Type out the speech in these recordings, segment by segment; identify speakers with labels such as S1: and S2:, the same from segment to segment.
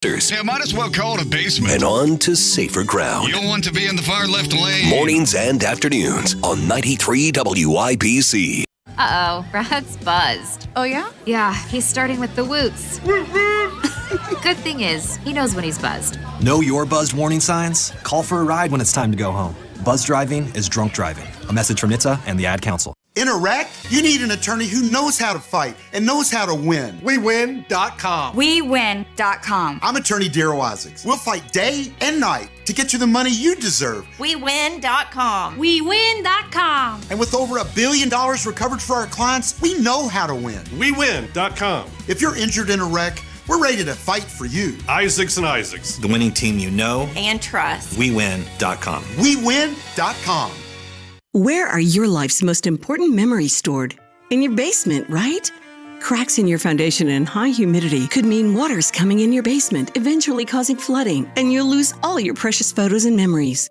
S1: Yeah, might as well call it a basement.
S2: And on to safer ground.
S1: You don't want to be in the far left lane.
S2: Mornings and afternoons on 93 WIBC.
S3: Uh-oh, Brad's buzzed.
S4: Oh, yeah?
S3: Yeah, he's starting with the woots. Good thing is, he knows when he's buzzed.
S5: Know your buzzed warning signs? Call for a ride when it's time to go home. Buzz driving is drunk driving. A message from NHTSA and the Ad Council.
S6: In a wreck, you need an attorney who knows how to fight and knows how to win.
S7: WeWin.com.
S4: WeWin.com.
S6: I'm attorney Daryl Isaacs. We'll fight day and night to get you the money you deserve.
S4: WeWin.com. WeWin.com.
S6: And with over $1 billion recovered for our clients, we know how to win.
S7: WeWin.com.
S6: If you're injured in a wreck, we're ready to fight for you.
S7: Isaacs and Isaacs.
S8: The winning team you know
S4: and trust.
S8: WeWin.com.
S6: WeWin.com.
S9: Where are your life's most important memories stored? In your basement, right? Cracks in your foundation and high humidity could mean water's coming in your basement, eventually causing flooding, and you'll lose all your precious photos and memories.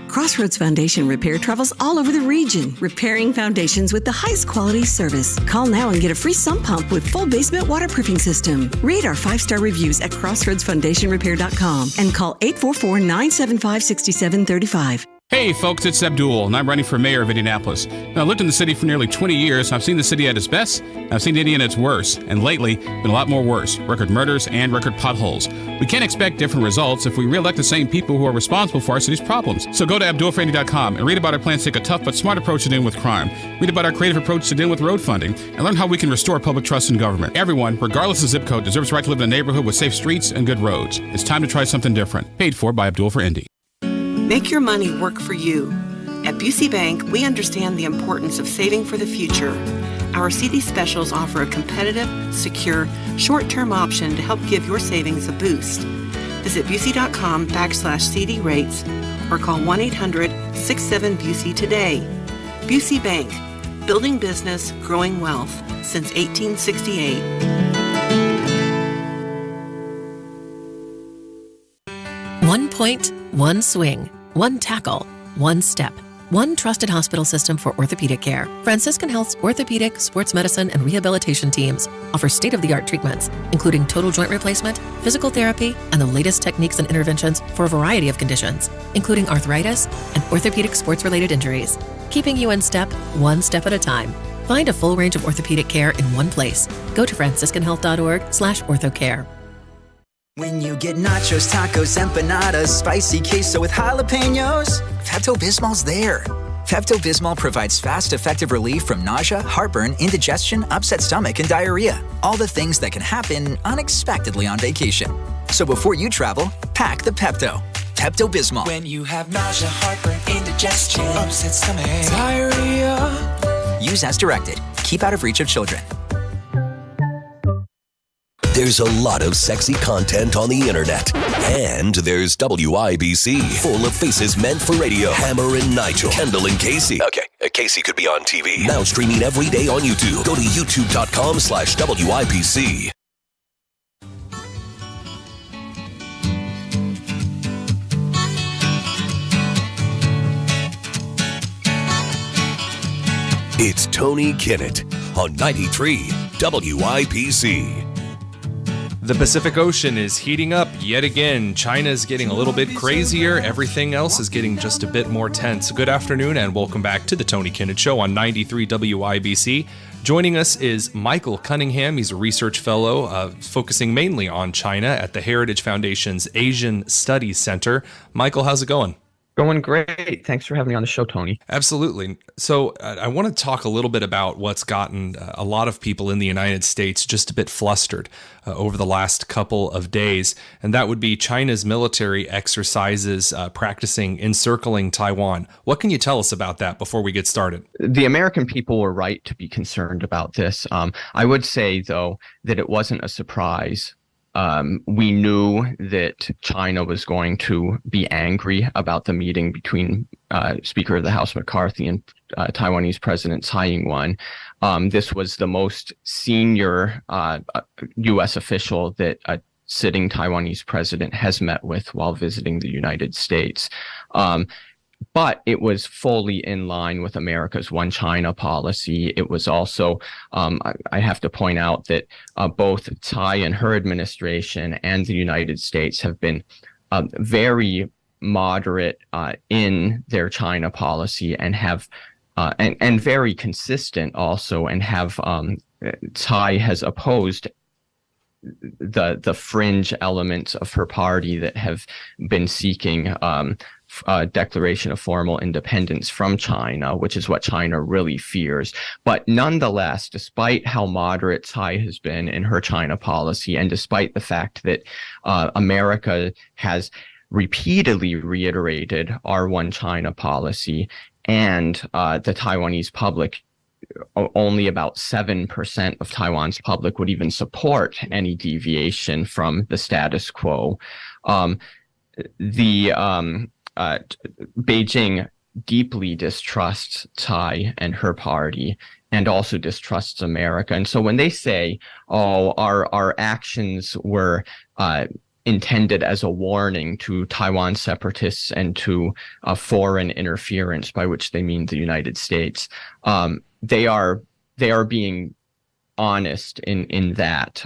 S9: Crossroads Foundation Repair travels all over the region, repairing foundations with the highest quality service. Call now and get a free sump pump with full basement waterproofing system. Read our 5-star reviews at crossroadsfoundationrepair.com and call 844-975-6735.
S10: Hey folks, it's Abdul, and I'm running for mayor of Indianapolis. Now, I've lived in the city for nearly 20 years, and I've seen the city at its best, and I've seen Indy at its worst, and lately, been a lot more worse. Record murders and record potholes. We can't expect different results if we re-elect the same people who are responsible for our city's problems. So go to abdulforindy.com and read about our plans to take a tough but smart approach to dealing with crime. Read about our creative approach to dealing with road funding, and learn how we can restore public trust in government. Everyone, regardless of zip code, deserves the right to live in a neighborhood with safe streets and good roads. It's time to try something different. Paid for by Abdul for Indy.
S11: Make your money work for you. At WIBC Bank, we understand the importance of saving for the future. Our CD specials offer a competitive, secure, short-term option to help give your savings a boost. Visit WIBC.com/CD rates or call 1-800-67-BUSI today. WIBC Bank, building business, growing wealth since 1868.
S12: One point, one swing, one tackle, one step. One trusted hospital system for orthopedic care. Franciscan Health's orthopedic, sports medicine, and rehabilitation teams offer state-of-the-art treatments, including total joint replacement, physical therapy, and the latest techniques and interventions for a variety of conditions, including arthritis and orthopedic sports-related injuries, keeping you in step, one step at a time. Find a full range of orthopedic care in one place. Go to franciscanhealth.org/orthocare.
S13: When you get nachos, tacos, empanadas, spicy queso with jalapenos, Pepto-Bismol's there. Pepto-Bismol provides fast, effective relief from nausea, heartburn, indigestion, upset stomach, and diarrhea. All the things that can happen unexpectedly on vacation. So before you travel, pack the Pepto. Pepto-Bismol.
S14: When you have nausea, heartburn, indigestion, upset stomach, diarrhea.
S13: Use as directed. Keep out of reach of children.
S2: There's a lot of sexy content on the internet. And there's WIBC, full of faces meant for radio. Hammer and Nigel, Kendall and Casey. Okay, Casey could be on TV. Now streaming every day on YouTube. Go to youtube.com/WIBC. It's Tony Kinnett on 93 WIBC.
S15: The Pacific Ocean is heating up yet again. China's getting a little bit crazier. Everything else is getting just a bit more tense. Good afternoon and welcome back to the Tony Kinnett Show on 93 WIBC. Joining us is Michael Cunningham. He's a research fellow focusing mainly on China at the Heritage Foundation's Asian Studies Center. Michael, how's it going?
S16: Going great. Thanks for having me on the show, Tony.
S15: Absolutely. So I want to talk a little bit about what's gotten a lot of people in the United States just a bit flustered over the last couple of days, and that would be China's military exercises practicing encircling Taiwan. What can you tell us about that before we get started?
S16: The American people were right to be concerned about this. I would say, though, that it wasn't a surprise. We knew that China was going to be angry about the meeting between Speaker of the House McCarthy and Taiwanese President Tsai Ing-wen. This was the most senior U.S. official that a sitting Taiwanese president has met with while visiting the United States. but it was fully in line with America's One China policy. It was also, I have to point out that both Tsai and her administration and the United States have been very moderate in their China policy and have and very consistent also, and have Tsai has opposed the fringe elements of her party that have been seeking a declaration of formal independence from China, which is what China really fears. But nonetheless, despite how moderate Tsai has been in her China policy, and despite the fact that America has repeatedly reiterated our One China policy, and the Taiwanese public, only about 7% of Taiwan's public would even support any deviation from the status quo. Beijing deeply distrusts Tsai and her party, and also distrusts America. And so when they say, "Oh, our actions were intended as a warning to Taiwan separatists and to foreign interference," by which they mean the United States, they are being honest in that.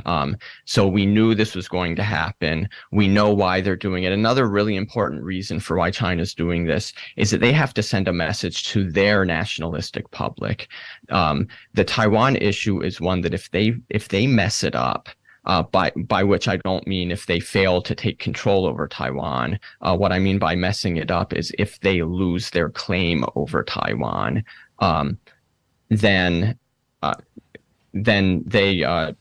S16: So we knew this was going to happen. We know why they're doing it. Another really important reason for why China's doing this is that they have to send a message to their nationalistic public. The Taiwan issue is one that if they mess it up, by which I don't mean if they fail to take control over Taiwan. What I mean by messing it up is if they lose their claim over Taiwan, then they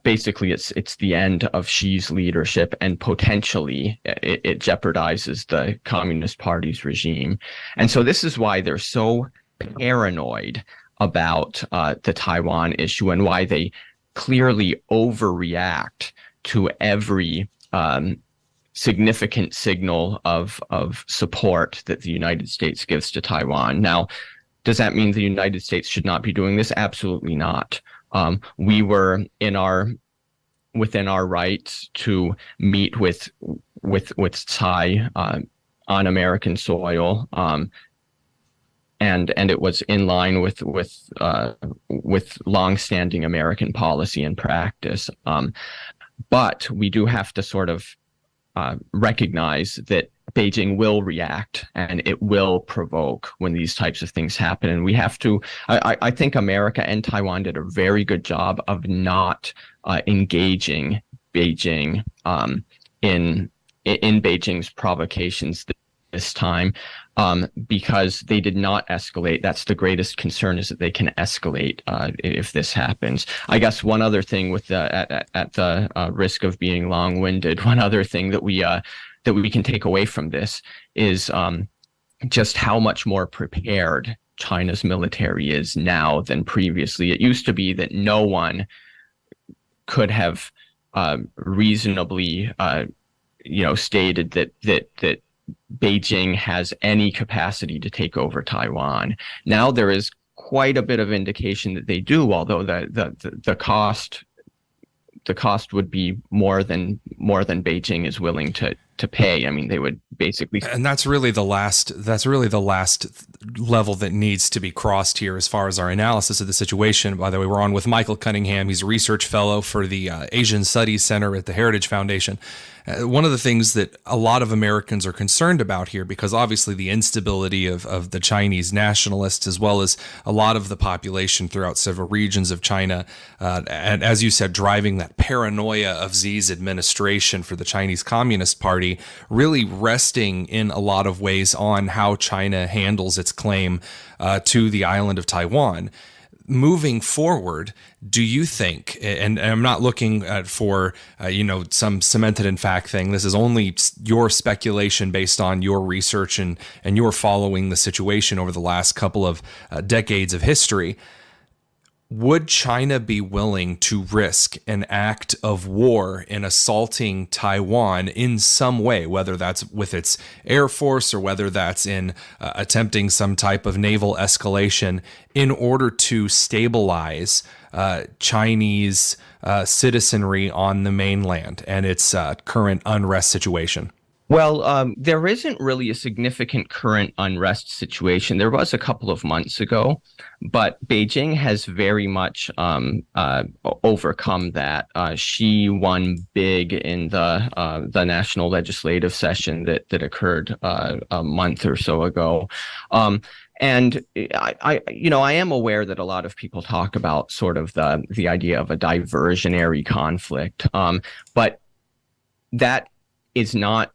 S16: basically it's the end of Xi's leadership, and potentially it jeopardizes the Communist Party's regime. And so this is why they're so paranoid about the Taiwan issue, and why they clearly overreact to every significant signal of support that the United States gives to Taiwan. Now, does that mean the United States should not be doing this? Absolutely not. We were within our rights to meet with Tsai on American soil, and it was in line with longstanding American policy and practice. But we do have to sort of recognize that Beijing will react and it will provoke when these types of things happen. And we have to, I think America and Taiwan did a very good job of not engaging Beijing in Beijing's provocations this time, because they did not escalate. That's the greatest concern, is that they can escalate if this happens. I guess one other thing with at the risk of being long-winded, one other thing that we can take away from this is just how much more prepared China's military is now than previously. It used to be that no one could have reasonably, stated that Beijing has any capacity to take over Taiwan. Now there is quite a bit of indication that they do, although the cost would be more than Beijing is willing to pay. I mean, they would basically,
S15: and that's really the last level that needs to be crossed here as far as our analysis of the situation. By the way, we're on with Michael Cunningham. He's a research fellow for the Asian Studies Center at the Heritage Foundation. One of the things that a lot of Americans are concerned about here, because obviously the instability of the Chinese nationalists, as well as a lot of the population throughout several regions of China, and as you said, driving that paranoia of Xi's administration for the Chinese Communist Party, really resting in a lot of ways on how China handles its claim to the island of Taiwan. Moving forward, do you think, and I'm not looking for some cemented in fact thing, this is only your speculation based on your research and your following the situation over the last couple of decades of history, would China be willing to risk an act of war in assaulting Taiwan in some way, whether that's with its air force or whether that's in attempting some type of naval escalation, in order to stabilize Chinese citizenry on the mainland and its current unrest situation?
S16: Well, there isn't really a significant current unrest situation. There was a couple of months ago, but Beijing has very much overcome that. She won big in the national legislative session that occurred a month or so ago. And I am aware that a lot of people talk about sort of the idea of a diversionary conflict, but that is not.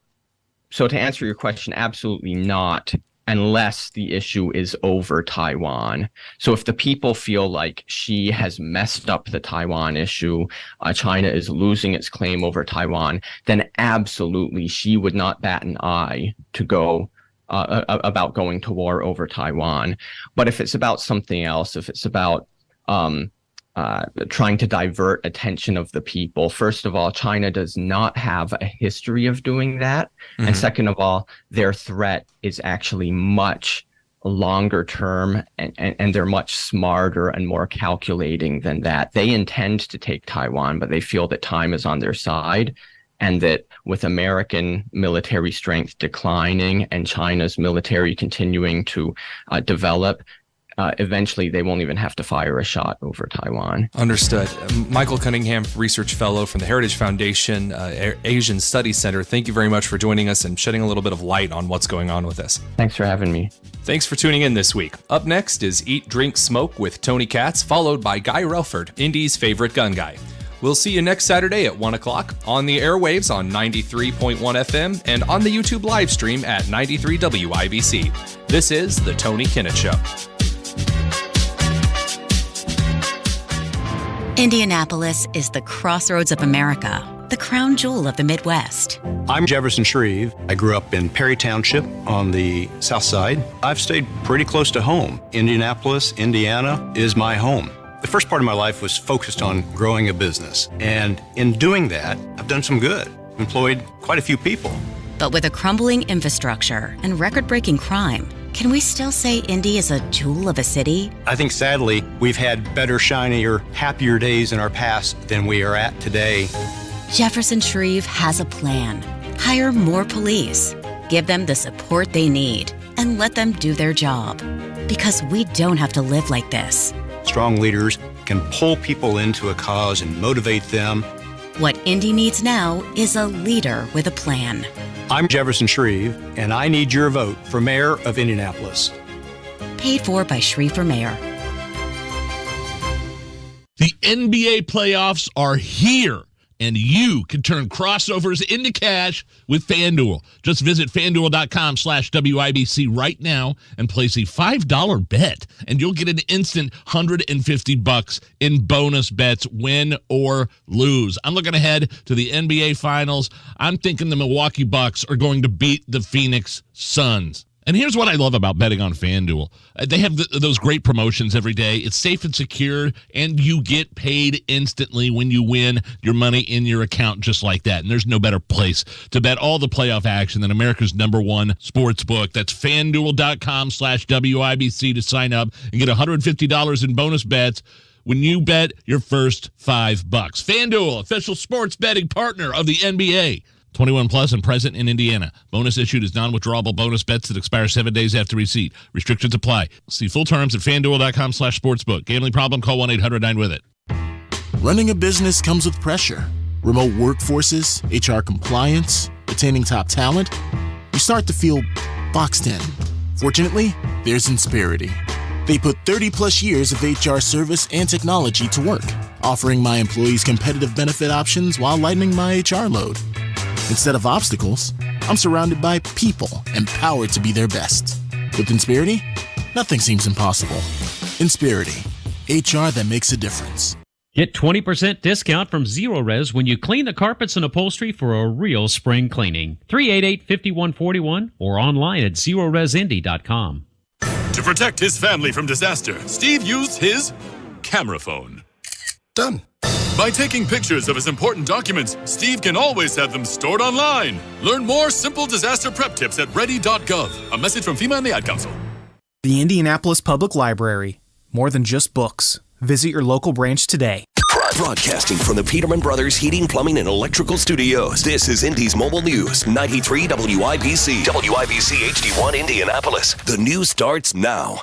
S16: So to answer your question, absolutely not, unless the issue is over Taiwan. So if the people feel like Xi has messed up the Taiwan issue, China is losing its claim over Taiwan, then absolutely Xi would not bat an eye to go about going to war over Taiwan. But if it's about something else, if it's about trying to divert attention of the people. First of all, China does not have a history of doing that. Mm-hmm. And second of all, their threat is actually much longer term and they're much smarter and more calculating than that. They intend to take Taiwan, but they feel that time is on their side and that with American military strength declining and China's military continuing to develop, eventually they won't even have to fire a shot over Taiwan.
S15: Understood. Michael Cunningham, research fellow from the Heritage Foundation Asian Studies Center, thank you very much for joining us and shedding a little bit of light on what's going on with this.
S16: Thanks for having me.
S15: Thanks for tuning in this week. Up next is Eat, Drink, Smoke with Tony Katz, followed by Guy Relford, Indy's favorite gun guy. We'll see you next Saturday at 1 o'clock on the airwaves on 93.1 FM and on the YouTube live stream at 93 WIBC. This is The Tony Kinnett Show.
S17: Indianapolis is the crossroads of America, the crown jewel of the Midwest.
S18: I'm Jefferson Shreve. I grew up in Perry Township on the south side. I've stayed pretty close to home. Indianapolis, Indiana is my home. The first part of my life was focused on growing a business. And in doing that, I've done some good, employed quite a few people.
S17: But with a crumbling infrastructure and record-breaking crime, can we still say Indy is a jewel of a city?
S18: I think sadly, we've had better, shinier, happier days in our past than we are at today.
S17: Jefferson Shreve has a plan. Hire more police, give them the support they need, and let them do their job. Because we don't have to live like this.
S18: Strong leaders can pull people into a cause and motivate them.
S17: What Indy needs now is a leader with a plan.
S18: I'm Jefferson Shreve, and I need your vote for Mayor of Indianapolis.
S17: Paid for by Shreve for Mayor.
S19: The NBA playoffs are here, and you can turn crossovers into cash with FanDuel. Just visit FanDuel.com/WIBC right now and place a $5 bet, and you'll get an instant $150 in bonus bets, win or lose. I'm looking ahead to the NBA Finals. I'm thinking the Milwaukee Bucks are going to beat the Phoenix Suns. And here's what I love about betting on FanDuel. They have those great promotions every day. It's safe and secure, and you get paid instantly when you win your money in your account just like that. And there's no better place to bet all the playoff action than America's #1 sports book. That's FanDuel.com/WIBC to sign up and get $150 in bonus bets when you bet your first $5. FanDuel, official sports betting partner of the NBA. 21 plus and present in Indiana. Bonus issued is non-withdrawable bonus bets that expire 7 days after receipt. Restrictions apply. See full terms at FanDuel.com/sportsbook. Gambling problem? Call 1-800-9-WITH-IT.
S20: Running a business comes with pressure. Remote workforces, HR compliance, retaining top talent. You start to feel boxed in. Fortunately, there's Insperity. They put 30 plus years of HR service and technology to work, offering my employees competitive benefit options while lightening my HR load. Instead of obstacles, I'm surrounded by people empowered to be their best. With Insperity, nothing seems impossible. Insperity, HR that makes a difference.
S21: Get 20% discount from Zero Res when you clean the carpets and upholstery for a real spring cleaning. 388-5141 or online at ZeroResIndy.com.
S22: To protect his family from disaster, Steve used his camera phone. Done. By taking pictures of his important documents, Steve can always have them stored online. Learn more simple disaster prep tips at ready.gov. A message from FEMA and the Ad Council.
S23: The Indianapolis Public Library. More than just books. Visit your local branch today.
S2: Broadcasting from the Peterman Brothers Heating, Plumbing, and Electrical Studios, this is Indy's Mobile News, 93 WIBC. WIBC HD1 Indianapolis. The news starts now.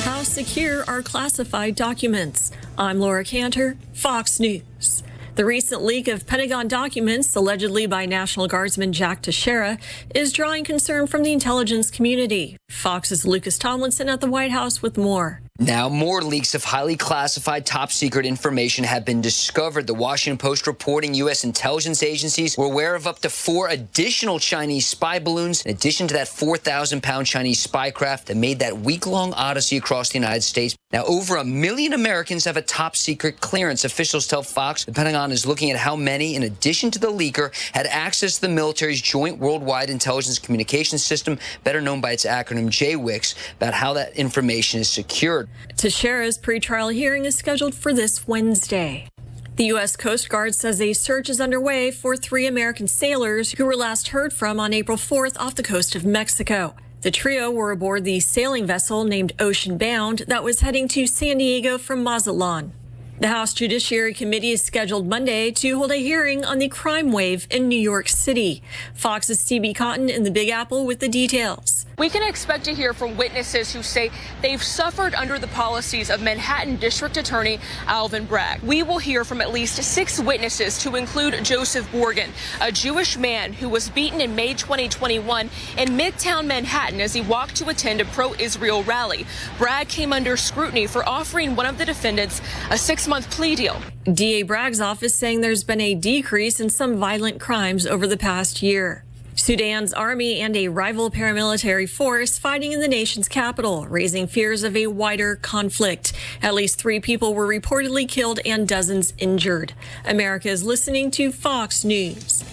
S1: How secure are classified documents? I'm Laura Cantor, Fox News. The recent leak of Pentagon documents, allegedly by National Guardsman Jack Teixeira, is drawing concern from the intelligence community. Fox's Lucas Tomlinson at the White House with more.
S3: Now, more leaks of highly classified top-secret information have been discovered. The Washington Post reporting U.S. intelligence agencies were aware of up to 4 additional Chinese spy balloons, in addition to that 4,000-pound Chinese spy craft that made that week-long odyssey across the United States. Now, over 1 million Americans have a top-secret clearance. Officials tell Fox the Pentagon is looking at how many, in addition to the leaker, had access to the military's Joint Worldwide Intelligence Communications System, better known by its acronym JWICS, about how that information is secured.
S1: Teixeira's pretrial hearing is scheduled for this Wednesday. The U.S. Coast Guard says a search is underway for 3 American sailors who were last heard from on April 4th off the coast of Mexico. The trio were aboard the sailing vessel named Ocean Bound that was heading to San Diego from Mazatlan. The House Judiciary Committee is scheduled Monday to hold a hearing on the crime wave in New York City. Fox's C.B. Cotton in the Big Apple with the details.
S23: We can expect to hear from witnesses who say they've suffered under the policies of Manhattan District Attorney Alvin Bragg. We will hear from at least 6 witnesses, to include Joseph Borgen, a Jewish man who was beaten in May 2021 in Midtown Manhattan as he walked to attend a pro-Israel rally. Bragg came under scrutiny for offering one of the defendants a 6-month plea deal.
S1: DA Bragg's office saying there's been a decrease in some violent crimes over the past year. Sudan's army and a rival paramilitary force fighting in the nation's capital, raising fears of a wider conflict. At least 3 people were reportedly killed and dozens injured. America is listening to Fox News.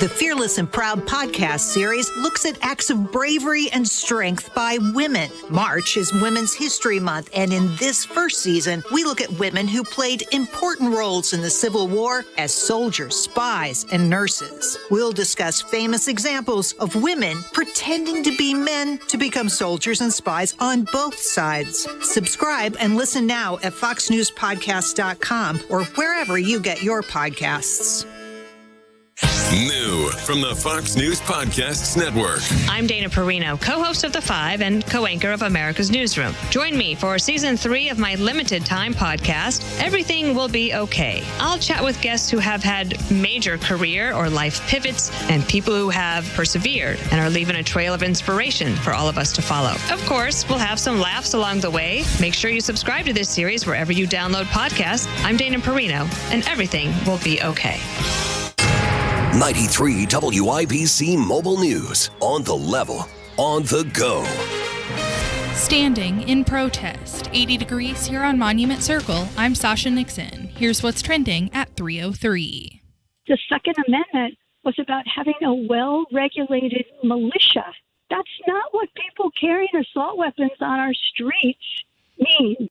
S24: The Fearless and Proud podcast series looks at acts of bravery and strength by women. March is Women's History Month, and in this first season, we look at women who played important roles in the Civil War as soldiers, spies, and nurses. We'll discuss famous examples of women pretending to be men to become soldiers and spies on both sides. Subscribe and listen now at foxnewspodcast.com or wherever you get your podcasts.
S22: New from the Fox News Podcasts Network.
S25: I'm Dana Perino, co-host of The Five and co-anchor of America's Newsroom. Join me for Season 3 of my limited time podcast, Everything Will Be Okay. I'll chat with guests who have had major career or life pivots and people who have persevered and are leaving a trail of inspiration for all of us to follow. Of course, we'll have some laughs along the way. Make sure you subscribe to this series wherever you download podcasts. I'm Dana Perino, and everything will be okay.
S2: 93 WIBC Mobile News. On the level, on the go.
S26: Standing in protest, 80 degrees here on Monument Circle, I'm Sasha Nixon. Here's what's trending at 3:03.
S27: The Second Amendment was about having a well-regulated militia. That's not what people carrying assault weapons on our streets mean.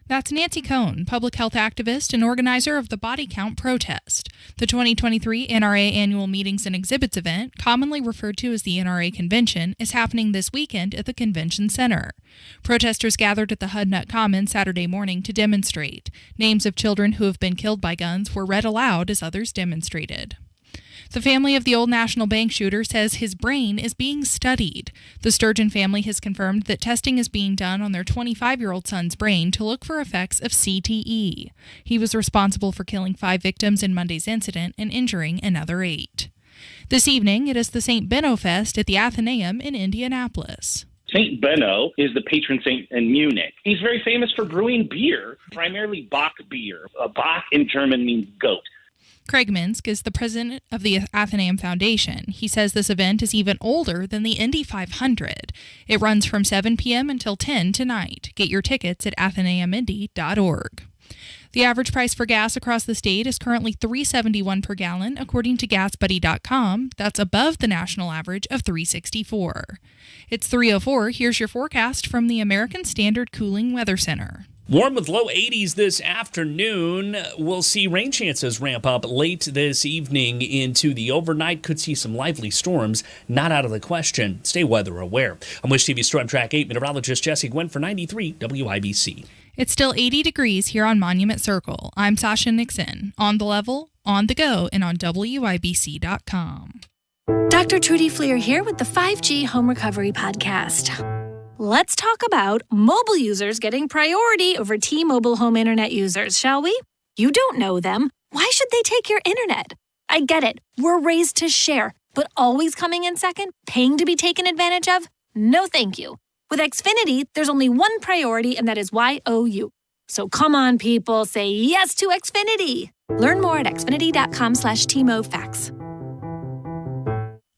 S26: That's Nancy Cohn, public health activist and organizer of the Body Count protest. The 2023 NRA Annual Meetings and Exhibits event, commonly referred to as the NRA Convention, is happening this weekend at the Convention Center. Protesters gathered at the Hudnut Commons Saturday morning to demonstrate. Names of children who have been killed by guns were read aloud as others demonstrated. The family of the Old National Bank shooter says his brain is being studied. The Sturgeon family has confirmed that testing is being done on their 25-year-old son's brain to look for effects of CTE. He was responsible for killing 5 victims in Monday's incident and injuring another 8. This evening, it is the St. Benno Fest at the Athenaeum in Indianapolis.
S28: St. Benno is the patron saint in Munich. He's very famous for brewing beer, primarily Bock beer. Bock in German means goat.
S26: Craig Minsk is the president of the Athenaeum Foundation. He says this event is even older than the Indy 500. It runs from 7 p.m. until 10 tonight. Get your tickets at athenaeumindy.org. The average price for gas across the state is currently $3.71 per gallon, according to GasBuddy.com. That's above the national average of $3.64. It's 3:04. Here's your forecast from the American Standard Cooling Weather Center.
S4: Warm with low 80s this afternoon. We'll see rain chances ramp up late this evening into the overnight. Could see some lively storms. Not out of the question. Stay weather aware. I'm Wish TV Storm Track 8 meteorologist Jesse Gwynn for 93 WIBC.
S26: It's still 80 degrees here on Monument Circle. I'm Sasha Nixon. On the level, on the go, and on WIBC.com.
S5: Dr. Trudy Fleer here with the 5G Home Recovery Podcast. Let's talk about mobile users getting priority over T-Mobile home internet users, shall we? You don't know them. Why should they take your internet? I get it. We're raised to share, but always coming in second, paying to be taken advantage of? No thank you. With Xfinity, there's only one priority, and that is YOU. So come on, people, say yes to Xfinity. Learn more at xfinity.com/TMOFax.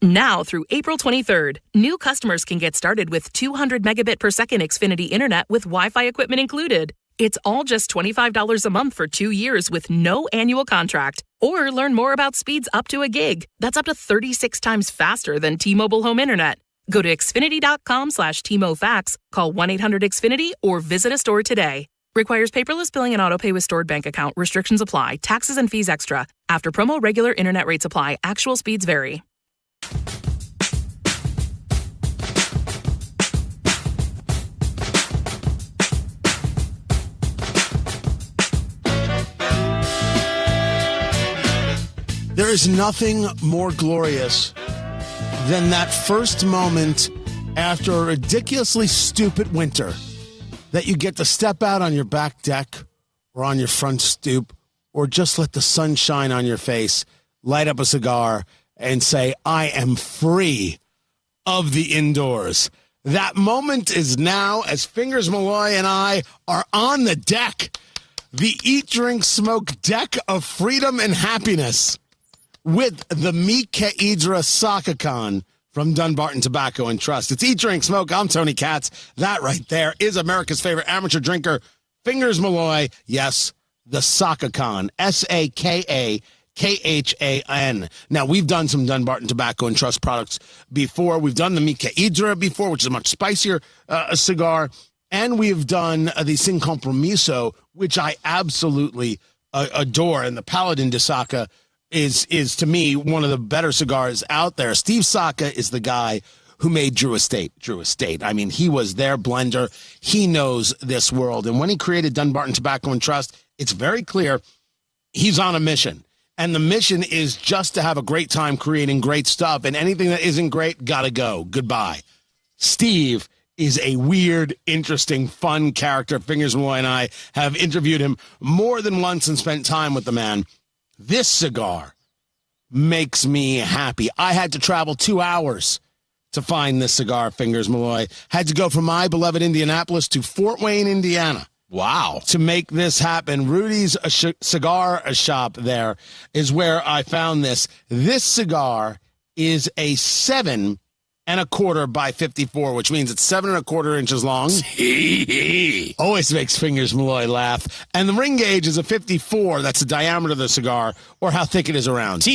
S6: Now through April 23rd, new customers can get started with 200 megabit per second Xfinity Internet with Wi-Fi equipment included. It's all just $25 a month for 2 years with no annual contract. Or learn more about speeds up to a gig. That's up to 36 times faster than T-Mobile home internet. Go to xfinity.com/TMOFax, call 1-800-XFINITY, or visit a store today. Requires paperless billing and autopay with stored bank account. Restrictions apply. Taxes and fees extra. After promo, regular internet rates apply. Actual speeds vary.
S20: There is nothing more glorious than that first moment after a ridiculously stupid winter that you get to step out on your back deck or on your front stoop or just let the sun shine on your face, light up a cigar, and say, I am free of the indoors. That moment is now as Fingers Malloy and I are on the deck, the Eat, Drink, Smoke deck of freedom and happiness, with the Mika Idra Sakakon from Dunbarton Tobacco and Trust. It's Eat, Drink, Smoke. I'm Tony Katz. That right there is America's favorite amateur drinker, Fingers Malloy. Yes, the Sakakon, Sakakhan. Now, we've done some Dunbarton Tobacco and Trust products before. We've done the Mika Idra before, which is a much spicier cigar. And we've done the Sin Compromiso, which I absolutely adore. And the Paladin de Saka is to me one of the better cigars out there. Steve Saka is the guy who made Drew Estate. I mean, he was their blender. He knows this world. And when he created Dunbarton Tobacco and Trust, it's very clear he's on a mission. And the mission is just to have a great time creating great stuff. And anything that isn't great, gotta go. Goodbye. Steve is a weird, interesting, fun character. Fingers Malloy and I have interviewed him more than once and spent time with the man. This cigar makes me happy. I had to travel 2 hours to find this cigar, Fingers Malloy. Had to go from my beloved Indianapolis to Fort Wayne, Indiana. Wow. To make this happen. Rudy's cigar shop there is where I found this. This cigar is a 7 1/4 by 54, which means it's 7 1/4 inches long. Always makes Fingers Malloy laugh. And the ring gauge is a 54. That's the diameter of the cigar, or how thick it is around.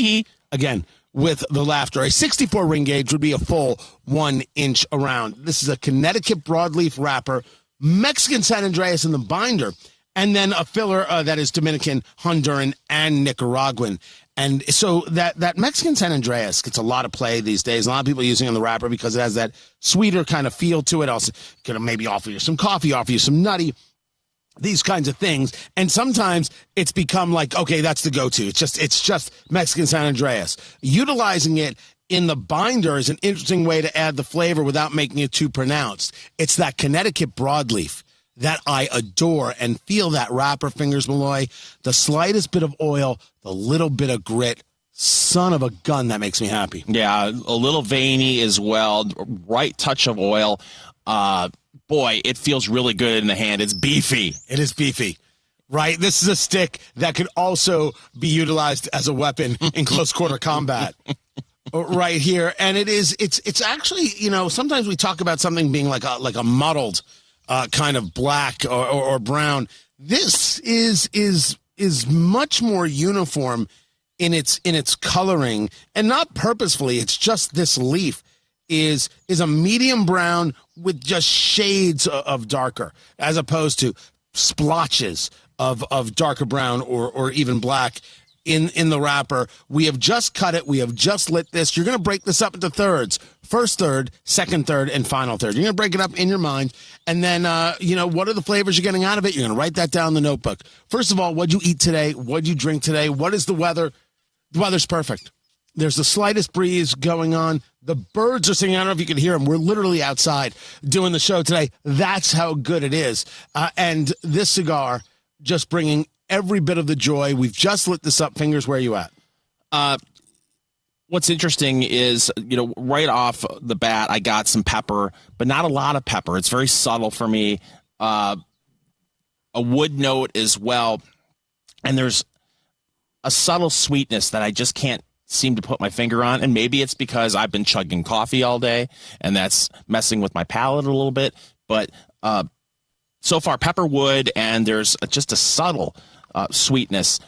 S20: Again, with the laughter. A 64 ring gauge would be a full 1 inch around. This is a Connecticut broadleaf wrapper, Mexican San Andreas in the binder, and then a filler that is Dominican, Honduran, and Nicaraguan. And so that Mexican San Andreas gets a lot of play these days. A lot of people using it in the wrapper because it has that sweeter kind of feel to it. Also, going to maybe offer you some coffee, offer you some nutty, these kinds of things. And sometimes it's become like, okay, that's the go-to. It's just Mexican San Andreas. Utilizing it in the binder is an interesting way to add the flavor without making it too pronounced. It's that Connecticut broadleaf that I adore, and feel that wrapper, Fingers Malloy. The slightest bit of oil, the little bit of grit. Son of a gun, that makes me happy.
S7: Yeah, a little veiny as well. Right touch of oil. Boy, it feels really good in the hand. It's beefy.
S20: It is beefy. Right? This is a stick that could also be utilized as a weapon in close quarter combat. Right here. And it's actually, sometimes we talk about something being like a muddled kind of black or brown. This is much more uniform in its coloring, and not purposefully. It's just this leaf is a medium brown with just shades of darker, as opposed to
S8: splotches of darker brown or even black in the wrapper. We have just cut it. We have just lit this. You're going to break this up into thirds. First third, second third, and final third. You're going to break it up in your mind. And then, what are the flavors you're getting out of it? You're going to write that down in the notebook. First of all, what'd you eat today? What'd you drink today? What is the weather? The weather's perfect. There's the slightest breeze going on. The birds are singing. I don't know if you can hear them. We're literally outside doing the show today. That's how good it is. And this cigar just bringing every bit of the joy. We've just lit this up. Fingers, where are you at?
S7: What's interesting is, right off the bat, I got some pepper, but not a lot of pepper. It's very subtle for me. A wood note as well. And there's a subtle sweetness that I just can't seem to put my finger on. And maybe it's because I've been chugging coffee all day and that's messing with my palate a little bit. But so far, pepper, wood, and there's just a subtle sweetness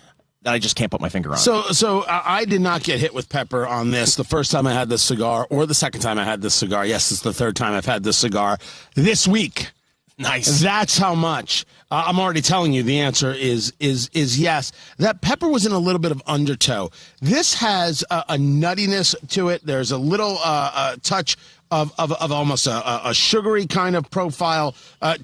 S7: that I just can't put my finger on.
S8: So I did not get hit with pepper on this the first time I had this cigar or the second time I had this cigar. Yes, it's the third time I've had this cigar this week.
S7: Nice.
S8: That's how much. I'm already telling you the answer is yes. That pepper was in a little bit of undertow. This has a nuttiness to it. There's a little touch of almost a sugary kind of profile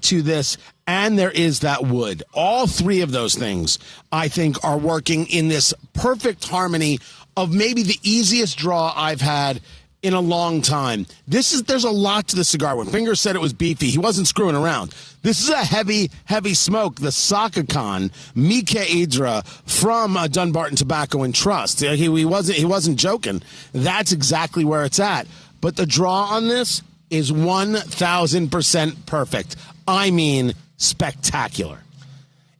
S8: to this. And there is that wood. All three of those things, I think, are working in this perfect harmony of maybe the easiest draw I've had in a long time. There's a lot to the cigar. When Fingers said it was beefy, he wasn't screwing around. This is a heavy, heavy smoke. The Sakakan Mika Idra from Dunbarton Tobacco and Trust. He wasn't joking. That's exactly where it's at. But the draw on this is 1,000% perfect. I mean, spectacular.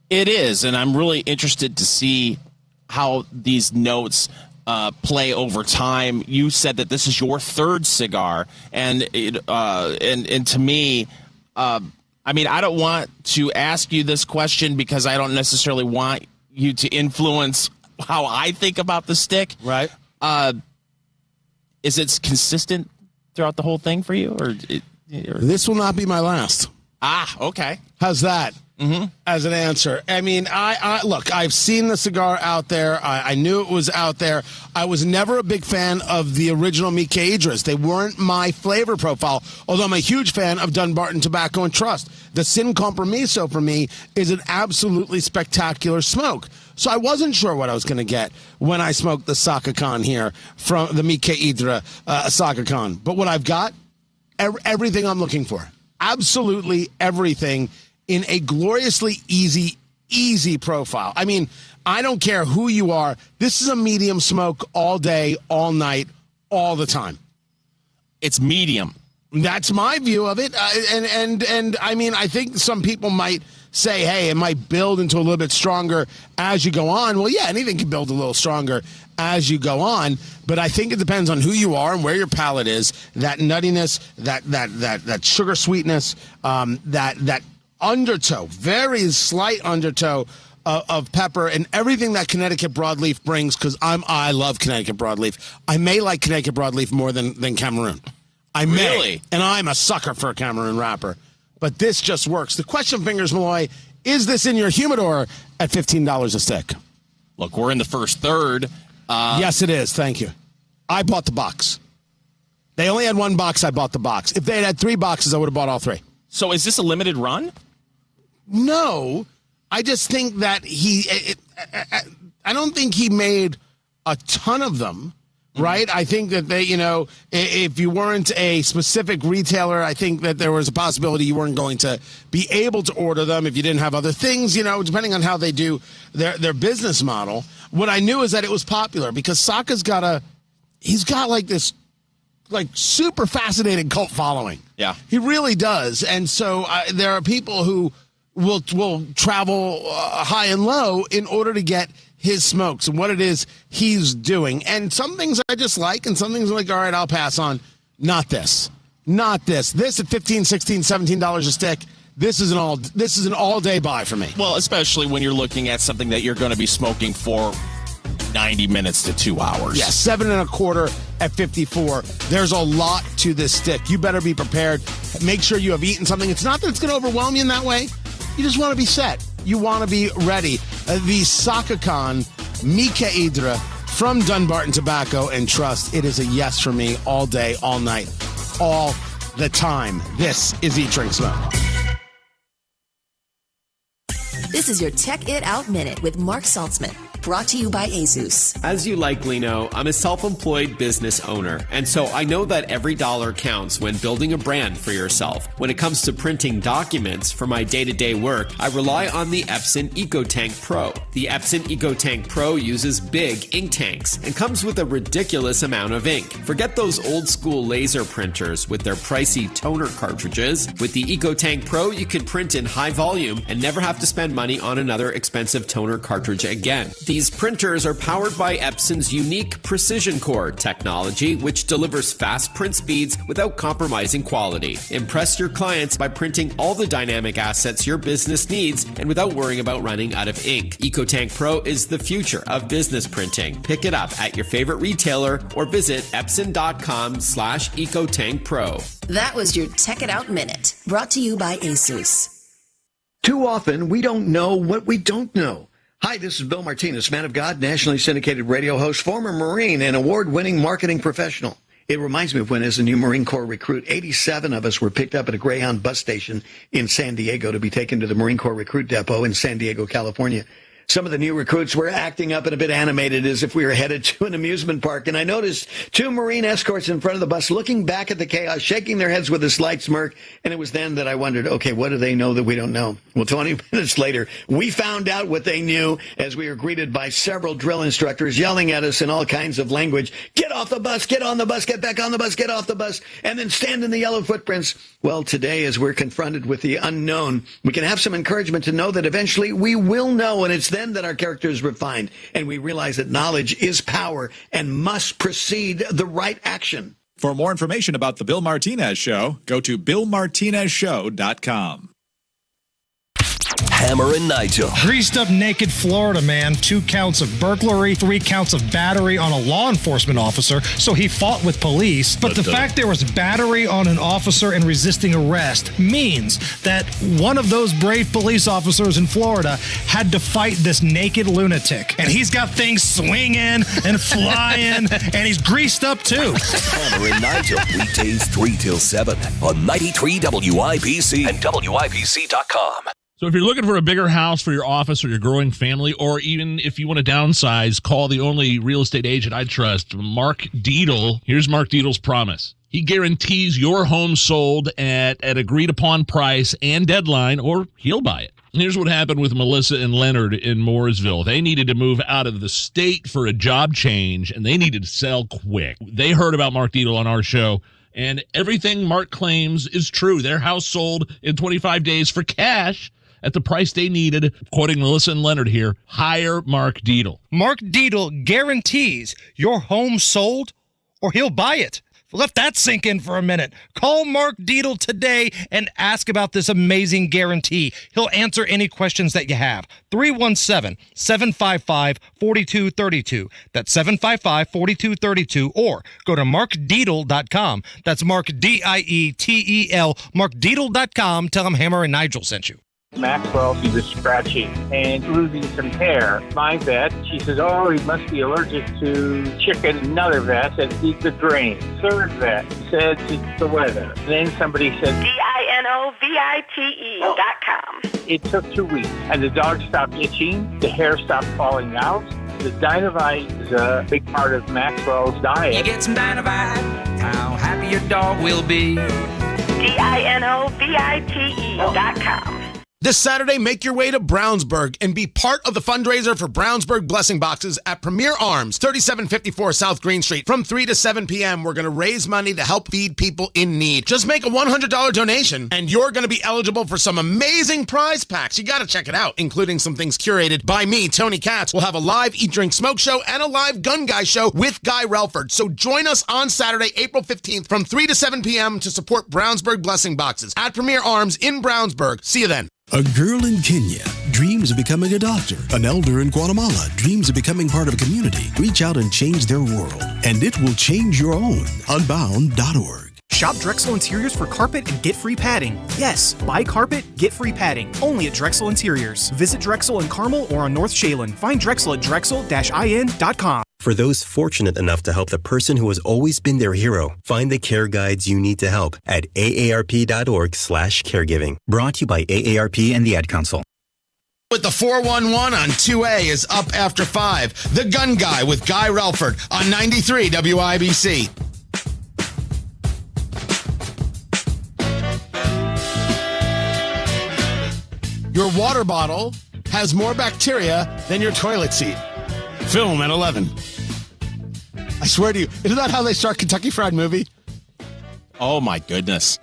S7: It is, and I'm really interested to see how these notes play over time. You said that this is your third cigar, and to me, I don't want to ask you this question because I don't necessarily want you to influence how I think about the stick.
S8: Right.
S7: Is it consistent throughout the whole thing for you, or
S8: this will not be my last?
S7: Okay.
S8: How's that? As an answer. I mean, I look, I've seen the cigar out there. I knew it was out there. I was never a big fan of the original Mika Idras. They weren't my flavor profile, although I'm a huge fan of Dunbarton Tobacco and Trust. The Sin Compromiso for me is an absolutely spectacular smoke. So I wasn't sure what I was going to get when I smoked the Sakakan here from the Mika Idra Sakakan. But what I've got, everything I'm looking for. Absolutely everything in a gloriously easy profile. I mean, I don't care who you are. This is a medium smoke all day, all night, all the time.
S7: It's medium.
S8: That's my view of it. And I mean, I think some people might say, hey, it might build into a little bit stronger as you go on. Well, yeah, anything can build a little stronger as you go on, but I think it depends on who you are and where your palate is. That nuttiness, that sugar sweetness, that undertow, very slight undertow of pepper, and everything that Connecticut broadleaf brings. Because I love Connecticut broadleaf. I may like Connecticut broadleaf more than Cameroon. I may,
S7: really?
S8: And I'm a sucker for a Cameroon wrapper. But this just works. The question, Fingers Malloy, is this in your humidor at $15 a stick?
S7: Look, we're in the first third.
S8: Yes, it is. Thank you. I bought the box. They only had one box. I bought the box. If they had 3 boxes, I would have bought all 3.
S7: So is this a limited run?
S8: No. I just think that I don't think he made a ton of them. Right? I think that they, if you weren't a specific retailer, I think that there was a possibility you weren't going to be able to order them if you didn't have other things, depending on how they do their business model. What I knew is that it was popular because Saka's he's got like this super fascinating cult following.
S7: Yeah.
S8: He really does. And so there are people who will travel high and low in order to get his smokes and what it is he's doing. And some things I just like, and some things I'm like, all right, I'll pass on. Not this. This at $15, $16, $17 a stick. This is an all-day buy for me.
S7: Well, especially when you're looking at something that you're going to be smoking for 90 minutes to 2 hours.
S8: Yeah, 7 1/4 at 54. There's a lot to this stick. You better be prepared. Make sure you have eaten something. It's not that it's going to overwhelm you in that way, You just want to be set. You want to be ready. The Sakakan Mika Idra from Dunbarton Tobacco and Trust. It is a yes for me all day, all night, all the time. This is Eat, Drink, Smoke.
S9: This is your Tech It Out Minute with Mark Saltzman, brought to you by Asus.
S10: As you likely know, I'm a self-employed business owner, and so I know that every dollar counts when building a brand for yourself. When it comes to printing documents for my day-to-day work, I rely on the Epson EcoTank Pro. The Epson EcoTank Pro uses big ink tanks and comes with a ridiculous amount of ink. Forget those old-school laser printers with their pricey toner cartridges. With the EcoTank Pro, you can print in high volume and never have to spend money on another expensive toner cartridge again. These printers are powered by Epson's unique Precision Core technology, which delivers fast print speeds without compromising quality. Impress your clients by printing all the dynamic assets your business needs and without worrying about running out of ink. EcoTank Pro is the future of business printing. Pick it up at your favorite retailer or visit Epson.com/EcoTank Pro.
S9: That was your Tech It Out Minute, brought to you by Asus.
S11: Too often, we don't know what we don't know. Hi, this is Bill Martinez, man of God, nationally syndicated radio host, former Marine, and award-winning marketing professional. It reminds me of when, as a new Marine Corps recruit, 87 of us were picked up at a Greyhound bus station in San Diego to be taken to the Marine Corps Recruit Depot in San Diego, California. Some of the new recruits were acting up and a bit animated as if we were headed to an amusement park. And I noticed two Marine escorts in front of the bus looking back at the chaos, shaking their heads with a slight smirk. And it was then that I wondered, okay, what do they know that we don't know? Well, 20 minutes later, we found out what they knew as we were greeted by several drill instructors yelling at us in all kinds of language. Get off the bus, get on the bus, get back on the bus, get off the bus, and then stand in the yellow footprints. Well, today, as we're confronted with the unknown, we can have some encouragement to know that eventually we will know, and it's then that our character is refined and we realize that knowledge is power and must precede the right action.
S12: For more information about The Bill Martinez Show, go to BillMartinezShow.com.
S2: Hammer and Nigel.
S13: Greased up naked Florida man, 2 counts of burglary, 3 counts of battery on a law enforcement officer, so he fought with police. But the fact there was battery on an officer and resisting arrest means that one of those brave police officers in Florida had to fight this naked lunatic. And he's got things swinging and flying, and he's greased up too.
S2: Hammer and Nigel, weekdays 3 till 7 on 93 WIBC and WIBC.com.
S19: So if you're looking for a bigger house for your office or your growing family, or even if you want to downsize, call the only real estate agent I trust, Mark Dietl. Here's Mark Dietl's promise. He guarantees your home sold at agreed upon price and deadline, or he'll buy it. Here's what happened with Melissa and Leonard in Mooresville. They needed to move out of the state for a job change, and they needed to sell quick. They heard about Mark Dietl on our show, and everything Mark claims is true. Their house sold in 25 days for cash at the price they needed. Quoting Melissa and Leonard here, hire Mark Dietl.
S13: Mark Dietl guarantees your home sold or he'll buy it. Let that sink in for a minute. Call Mark Dietl today and ask about this amazing guarantee. He'll answer any questions that you have. 317-755-4232. That's 755-4232. Or go to markdietl.com. That's Mark, D-I-E-T-E-L, markdietl.com. Tell him Hammer and Nigel sent you.
S14: Maxwell, he was scratching and losing some hair. My vet, she says, oh, he must be allergic to chicken. Another vet said, eat the grain. Third vet said, it's the weather. Then somebody said, DINOVITE.com. It took 2 weeks, and the dog stopped itching. The hair stopped falling out. The Dinovite is a big part of Maxwell's diet.
S15: You get some Dinovite, how happy your dog will be.
S14: DINOVITE.com.
S8: This Saturday, make your way to Brownsburg and be part of the fundraiser for Brownsburg Blessing Boxes at Premier Arms, 3754 South Green Street. From 3 to 7 p.m., we're going to raise money to help feed people in need. Just make a $100 donation, and you're going to be eligible for some amazing prize packs. You got to check it out, including some things curated by me, Tony Katz. We'll have a live Eat, Drink, Smoke show and a live Gun Guy show with Guy Relford. So join us on Saturday, April 15th from 3 to 7 p.m. to support Brownsburg Blessing Boxes at Premier Arms in Brownsburg. See you then.
S16: A girl in Kenya dreams of becoming a doctor. An elder in Guatemala dreams of becoming part of a community. Reach out and change their world, and it will change your own. Unbound.org.
S1: Shop Drexel Interiors for carpet and get free padding. Yes, buy carpet, get free padding. Only at Drexel Interiors. Visit Drexel in Carmel or on North Shalen. Find Drexel at drexel-in.com.
S3: For those fortunate enough to help the person who has always been their hero, find the care guides you need to help at aarp.org/caregiving. Brought to you by AARP and the Ad Council.
S8: With the 411 on 2A is up after 5. The Gun Guy with Guy Relford on 93 WIBC. Your water bottle has more bacteria than your toilet seat. Film at 11. I swear to you, isn't that how they start Kentucky Fried Movie?
S7: Oh, my goodness.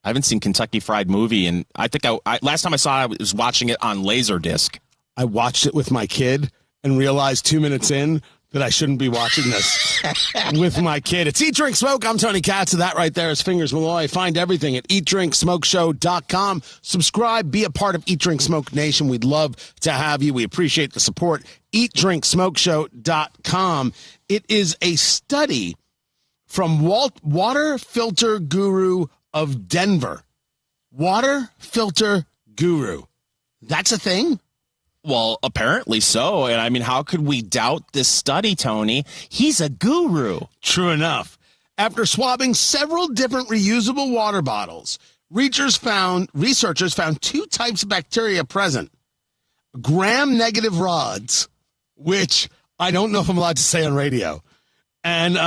S7: I haven't seen Kentucky Fried Movie, and I think I last time I saw it, I was watching it on Laserdisc.
S8: I watched it with my kid and realized 2 minutes in that I shouldn't be watching this with my kid. It's Eat, Drink, Smoke. I'm Tony Katz, and that right there is Fingers Malloy. Find everything at eatdrinksmokeshow.com. Subscribe. Be a part of Eat, Drink, Smoke Nation. We'd love to have you. We appreciate the support. eatdrinksmokeshow.com. It is a study from Water Filter Guru of Denver. Water Filter Guru. That's a thing?
S7: Well, apparently so. And I mean, how could we doubt this study, Tony? He's a guru.
S8: True enough. After swabbing several different reusable water bottles, researchers found 2 types of bacteria present. Gram-negative rods, which I don't know if I'm allowed to say on radio. And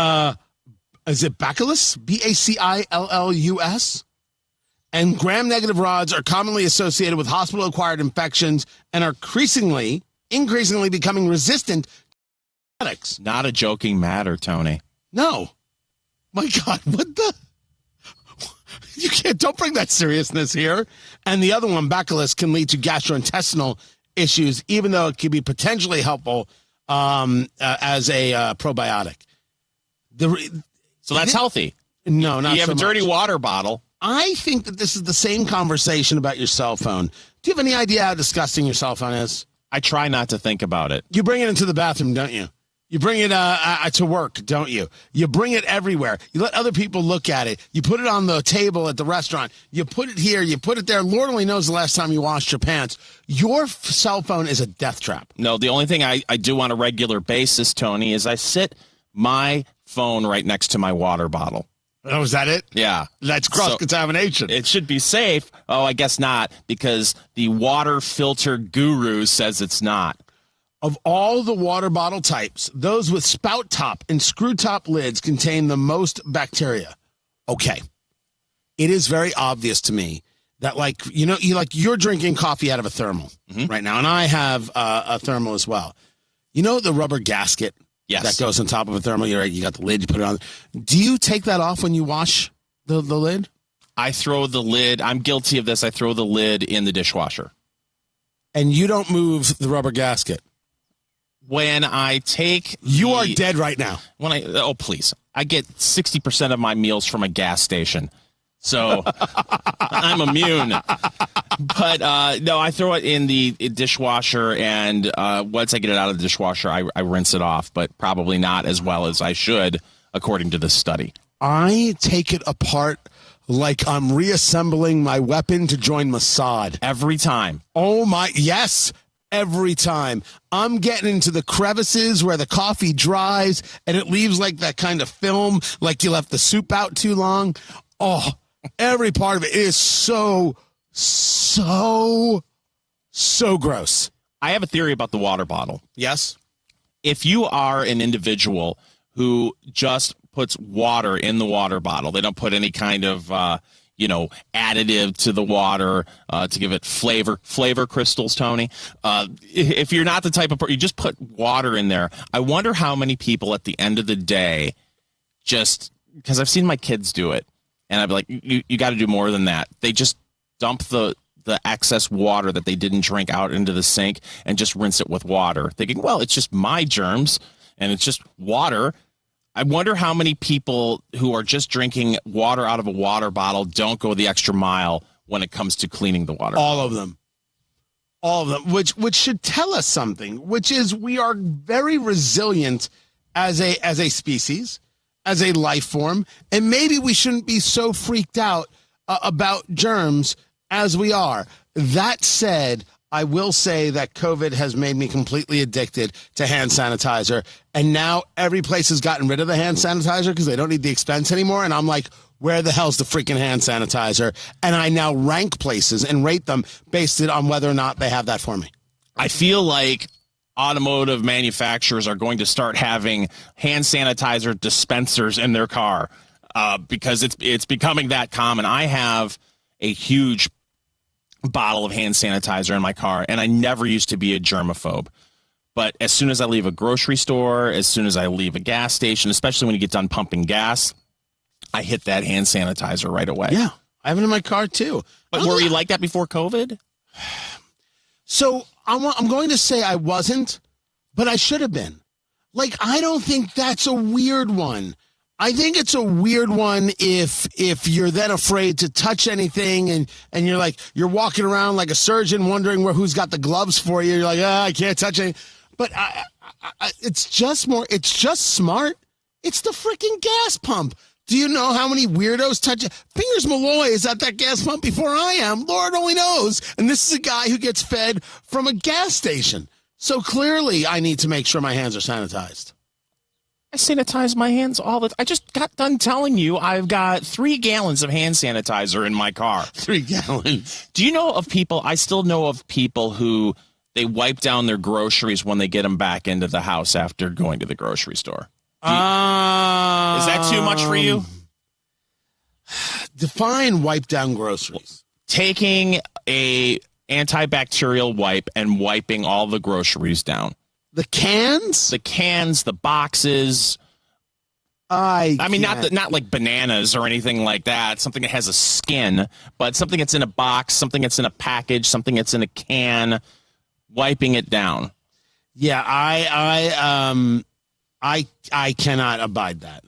S8: is it Bacillus? Bacillus? And gram-negative rods are commonly associated with hospital-acquired infections and are increasingly becoming resistant to antibiotics.
S7: Not a joking matter, Tony.
S8: No. My God, what the? Don't bring that seriousness here. And the other one, Bacillus, can lead to gastrointestinal issues, even though it could be potentially helpful as a probiotic.
S7: So that's healthy.
S8: No, not so much.
S7: You have a dirty water bottle.
S8: I think that this is the same conversation about your cell phone. Do you have any idea how disgusting your cell phone is?
S7: I try not to think about it.
S8: You bring it into the bathroom, don't you? You bring it to work, don't you? You bring it everywhere. You let other people look at it. You put it on the table at the restaurant. You put it here. You put it there. Lord only knows the last time you washed your pants. Your cell phone is a death trap.
S7: No, the only thing I do on a regular basis, Tony, is I sit my phone right next to my water bottle.
S8: Oh, is that it?
S7: Yeah.
S8: That's cross-contamination.
S7: So it should be safe. Oh, I guess not, because the water filter guru says it's not.
S8: Of all the water bottle types, those with spout top and screw top lids contain the most bacteria. Okay. It is very obvious to me that, you're drinking coffee out of a thermal right now, and I have a thermal as well. You know the rubber gasket?
S7: Yes.
S8: That goes on top of a thermal. You got the lid, you put it on. Do you take that off when you wash the lid?
S7: I throw the lid. I'm guilty of this. I throw the lid in the dishwasher.
S8: And you don't move the rubber gasket?
S7: When I take...
S8: You are dead right now.
S7: Oh, please. I get 60% of my meals from a gas station. So I'm immune. But no, I throw it in the dishwasher, and once I get it out of the dishwasher, I rinse it off, but probably not as well as I should, according to this study.
S8: I take it apart like I'm reassembling my weapon to join Mossad.
S7: Every time.
S8: Oh, yes. Every time. I'm getting into the crevices where the coffee dries, and it leaves like that kind of film, like you left the soup out too long. Oh, every part of it is so gross.
S7: I have a theory about the water bottle.
S8: Yes?
S7: If you are an individual who just puts water in the water bottle, they don't put any kind of, additive to the water to give it flavor crystals, Tony. If you're not the type of person, you just put water in there. I wonder how many people at the end of the day because I've seen my kids do it. And I'd be like, you got to do more than that. They just dump the excess water that they didn't drink out into the sink and just rinse it with water, thinking, well, it's just my germs and it's just water. I wonder how many people who are just drinking water out of a water bottle don't go the extra mile when it comes to cleaning the water.
S8: All of them, which should tell us something, which is we are very resilient as a species. as a life form, and maybe we shouldn't be so freaked out about germs as we are. That said, I will say that COVID has made me completely addicted to hand sanitizer, and now every place has gotten rid of the hand sanitizer because they don't need the expense anymore, and I'm like, where the hell's the freaking hand sanitizer? And I now rank places and rate them based on whether or not they have that for me.
S7: I feel like automotive manufacturers are going to start having hand sanitizer dispensers in their car because it's becoming that common. I have a huge bottle of hand sanitizer in my car, and I never used to be a germaphobe. But as soon as I leave a grocery store, as soon as I leave a gas station, especially when you get done pumping gas, I hit that hand sanitizer right away.
S8: Yeah, I have it in my car too.
S7: But were you like that before COVID?
S8: So I'm going to say I wasn't, but I should have been. Like, I don't think that's a weird one. I think it's a weird one if you're then afraid to touch anything and you're walking around like a surgeon wondering who's got the gloves for you. You're like, I can't touch anything. But it's just smart. It's the freaking gas pump. Do you know how many weirdos touch it? Fingers Malloy is at that gas pump before I am. Lord only knows. And this is a guy who gets fed from a gas station. So clearly I need to make sure my hands are sanitized.
S7: I sanitize my hands all the time. I just got done telling you I've got 3 gallons of hand sanitizer in my car.
S8: 3 gallons.
S7: Do you know of people, I still know of people who they wipe down their groceries when they get them back into the house after going to the grocery store? Is that too much for you?
S8: Define wipe down groceries.
S7: Taking a antibacterial wipe and wiping all the groceries down.
S8: The cans?
S7: The cans, the boxes. I mean, not like bananas or anything like that. Something that has a skin, but something that's in a box, something that's in a package, something that's in a can. Wiping it down.
S8: Yeah, I cannot abide that.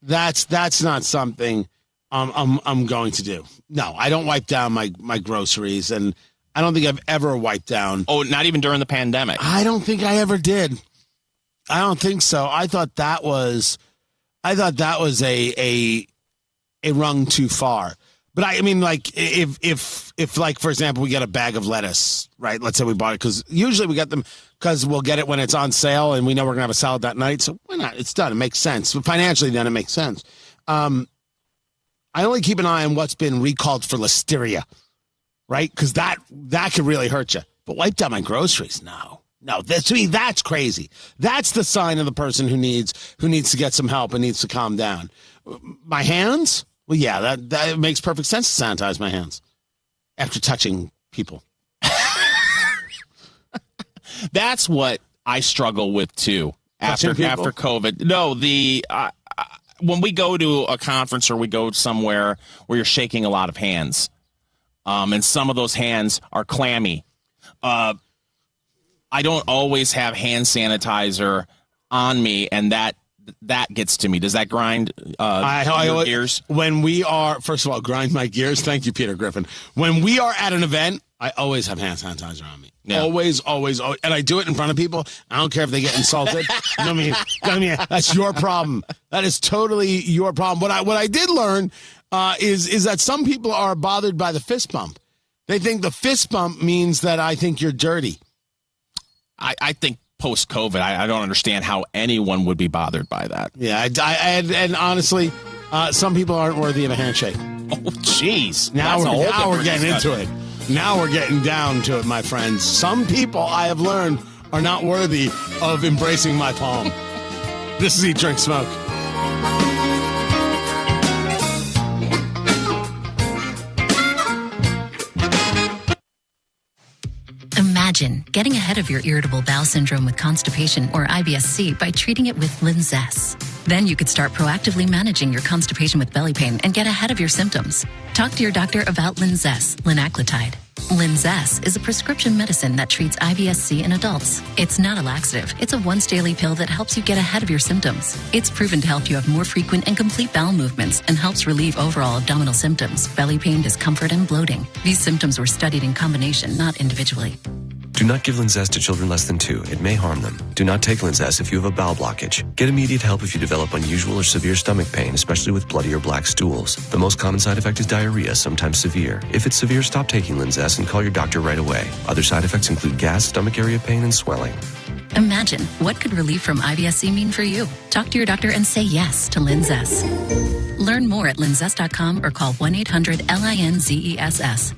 S8: That's not something I'm going to do. No, I don't wipe down my groceries, and I don't think I've ever wiped down.
S7: Oh, not even during the pandemic?
S8: I don't think I ever did. I don't think so. I thought that was a rung too far. But I mean, like, if like, for example, we get a bag of lettuce, right? Let's say we bought it because usually we get them because we'll get it when it's on sale and we know we're gonna have a salad that night. So why not? It's done. It makes sense. But financially, then it makes sense. I only keep an eye on what's been recalled for listeria, right? Because that could really hurt you. But wipe down my groceries? No. To me, that's crazy. That's the sign of the person who needs to get some help and needs to calm down. My hands? Well, yeah, that makes perfect sense to sanitize my hands after touching people.
S7: That's what I struggle with too. After COVID. No, when we go to a conference or we go somewhere where you're shaking a lot of hands, and some of those hands are clammy. I don't always have hand sanitizer on me, and that gets to me. Does that grind your gears?
S8: When we are, first of all, grind my gears. Thank you, Peter Griffin. When we are at an event, I always have hand sanitizer on me. Yeah. Always. And I do it in front of people. I don't care if they get insulted. I mean, that's your problem. That is totally your problem. What I did learn is that some people are bothered by the fist bump. They think the fist bump means that I think you're dirty.
S7: I think post-COVID, I don't understand how anyone would be bothered by that.
S8: Yeah, and honestly, some people aren't worthy of a handshake.
S7: Oh, jeez.
S8: Now we're getting into it. Now we're getting down to it, my friends. Some people, I have learned, are not worthy of embracing my palm. This is Eat, Drink, Smoke.
S17: Imagine getting ahead of your irritable bowel syndrome with constipation or IBS-C by treating it with Linzess. Then you could start proactively managing your constipation with belly pain and get ahead of your symptoms. Talk to your doctor about Linzess, linaclotide. Linzess is a prescription medicine that treats IBS-C in adults. It's not a laxative. It's a once-daily pill that helps you get ahead of your symptoms. It's proven to help you have more frequent and complete bowel movements and helps relieve overall abdominal symptoms, belly pain, discomfort, and bloating. These symptoms were studied in combination, not individually.
S18: Do not give Linzess to children less than 2. It may harm them. Do not take Linzess if you have a bowel blockage. Get immediate help if you develop unusual or severe stomach pain, especially with bloody or black stools. The most common side effect is diarrhea, sometimes severe. If it's severe, stop taking Linzess and call your doctor right away. Other side effects include gas, stomach area pain, and swelling.
S17: Imagine, what could relief from IBS-C mean for you? Talk to your doctor and say yes to Linzess. Learn more at linzess.com or call 1-800-LINZESS.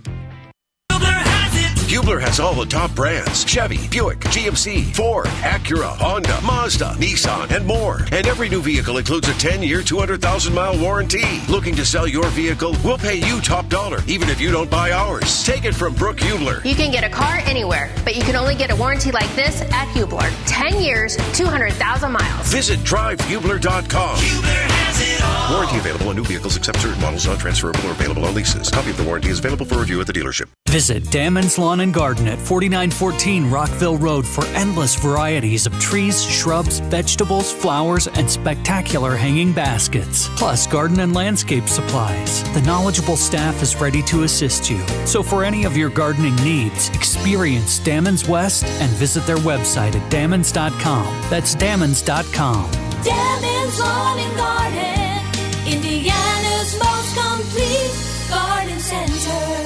S21: Hubler has all the top brands: Chevy, Buick, GMC, Ford, Acura, Honda, Mazda, Nissan, and more. And every new vehicle includes a 10-year, 200,000-mile warranty. Looking to sell your vehicle? We'll pay you top dollar, even if you don't buy ours. Take it from Brooke Hubler.
S22: You can get a car anywhere, but you can only get a warranty like this at Hubler. 10 years, 200,000 miles.
S21: Visit drivehubler.com.
S22: Hubler has it all.
S21: Warranty available on new vehicles except certain models, not transferable or available on leases. Copy of the warranty is available for review at the dealership.
S23: Visit Damon's Lawn and Garden at 4914 Rockville Road for endless varieties of trees, shrubs, vegetables, flowers, and spectacular hanging baskets. Plus garden and landscape supplies. The knowledgeable staff is ready to assist you. So for any of your gardening needs, experience Damon's West and visit their website at dammons.com. That's dammons.com.
S24: Damon's Lawn and Garden, Indiana's most complete garden center.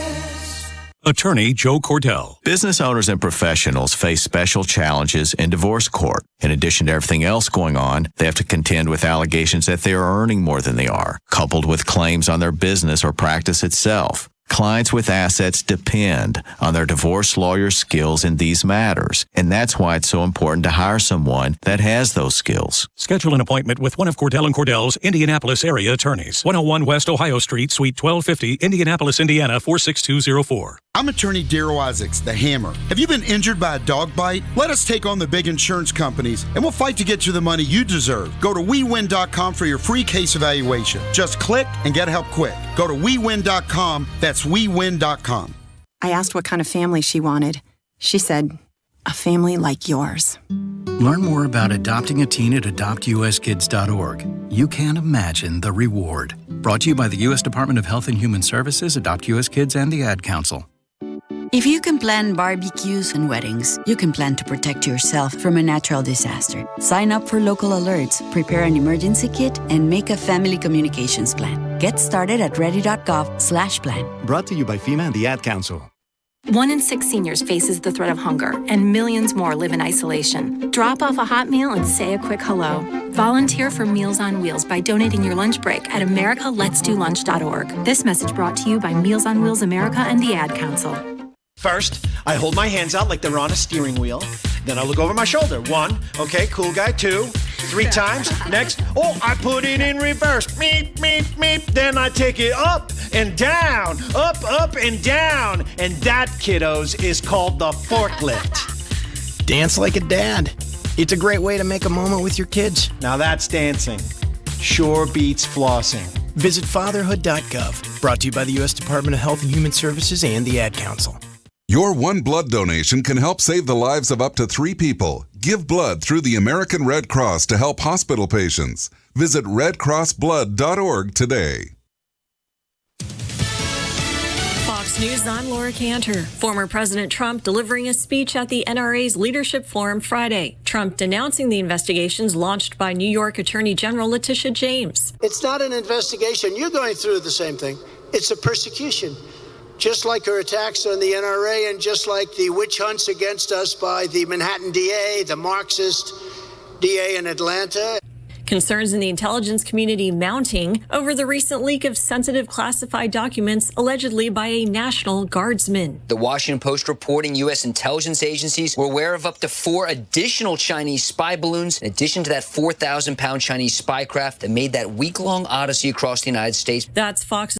S25: Attorney Joe Cordell.
S27: Business owners and professionals face special challenges in divorce court. In addition to everything else going on, they have to contend with allegations that they are earning more than they are, coupled with claims on their business or practice itself. Clients with assets depend on their divorce lawyer's skills in these matters, and that's why it's so important to hire someone that has those skills.
S25: Schedule an appointment with one of Cordell & Cordell's Indianapolis area attorneys. 101 West Ohio Street, Suite 1250, Indianapolis, Indiana 46204.
S28: I'm attorney Darryl Isaacs, the Hammer. Have you been injured by a dog bite? Let us take on the big insurance companies, and we'll fight to get you the money you deserve. Go to WeWin.com for your free case evaluation. Just click and get help quick. Go to WeWin.com. That's WeWin.com.
S29: I asked what kind of family she wanted. She said, a family like yours.
S30: Learn more about adopting a teen at adoptuskids.org. You can't imagine the reward. Brought to you by the U.S. Department of Health and Human Services, Adopt U.S. Kids, and the Ad Council.
S31: If you can plan barbecues and weddings, you can plan to protect yourself from a natural disaster. Sign up for local alerts, prepare an emergency kit, and make a family communications plan. Get started at ready.gov/plan.
S32: Brought to you by FEMA and the Ad Council.
S33: 1 in 6 seniors faces the threat of hunger, and millions more live in isolation. Drop off a hot meal and say a quick hello. Volunteer for Meals on Wheels by donating your lunch break at americaletsdolunch.org. This message brought to you by Meals on Wheels America and the Ad Council.
S34: First, I hold my hands out like they're on a steering wheel. Then I look over my shoulder. 1, okay, cool guy. 2, 3 times. Next, I put it in reverse. Meep, meep, meep. Then I take it up and down, up and down. And that, kiddos, is called the forklift.
S35: Dance like a dad. It's a great way to make a moment with your kids.
S34: Now that's dancing. Sure beats flossing.
S35: Visit fatherhood.gov. Brought to you by the U.S. Department of Health and Human Services and the Ad Council.
S36: Your one blood donation can help save the lives of up to 3 people. Give blood through the American Red Cross to help hospital patients. Visit redcrossblood.org today.
S37: Fox News, I'm Laura Cantor. Former President Trump delivering a speech at the NRA's Leadership Forum Friday. Trump denouncing the investigations launched by New York Attorney General Letitia James.
S38: It's not an investigation. You're going through the same thing. It's a persecution. Just like her attacks on the NRA and just like the witch hunts against us by the Manhattan DA, the Marxist DA in Atlanta.
S37: Concerns in the intelligence community mounting over the recent leak of sensitive classified documents allegedly by a National Guardsman.
S39: The Washington Post reporting U.S. intelligence agencies were aware of up to 4 additional Chinese spy balloons, in addition to that 4,000-pound Chinese spy craft that made that week-long odyssey across the United States.
S37: That's Fox